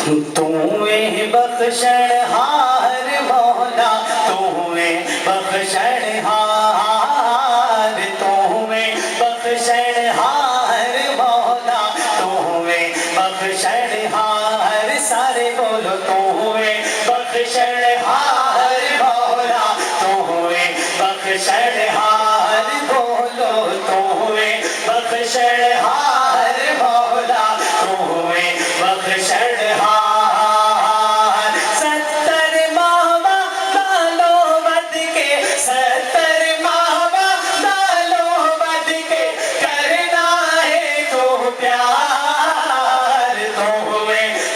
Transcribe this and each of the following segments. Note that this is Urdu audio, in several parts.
تُویں بخشنہار مولا، تُویں بخشنہار، تُویں بخشنہار مولا، تُویں بخشنہار، سارے بولو تُویں بخشنہار مولا، تُویں بخشنہار، بولو تُویں بخشنہار مولا، تُویں بخشنہار۔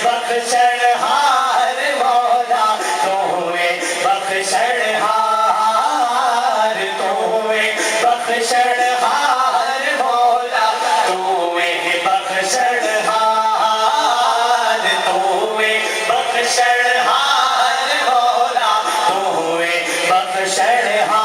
بخشنہار مولا، تُویں بخشنہار، تُویں بخشنہار مولا، تُویں بخشنہار، تُویں بخشنہار مولا، تُویں بخشنہار۔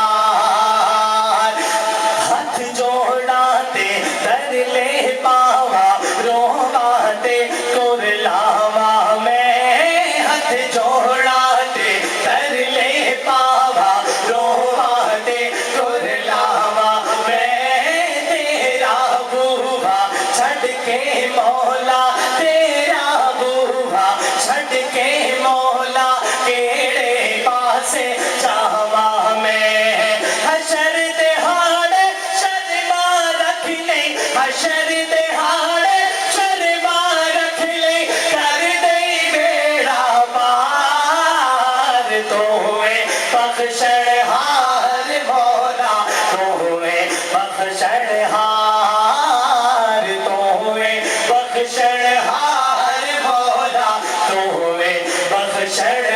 ہاتھ جوڑاتے در لے پاوا، روواتے کرلاوا میں، ہاتھ جوڑاتے در لے پاوا، روواتے کرلاوا میں، تیرا بوہا چھڑ کے مولا، تیرا بوہا چھڑ کے مولا، کیڑے پاسے جاوا میں، حشر دہاڑے شرما رکھ لے، حشر دہاڑے شرما رکھ لے، کر دے بیڑا پار، تُویں بخشنہار مولا، تُویں بخشنہار، تُویں بخشنہار مولا، تُویں بخشنہار۔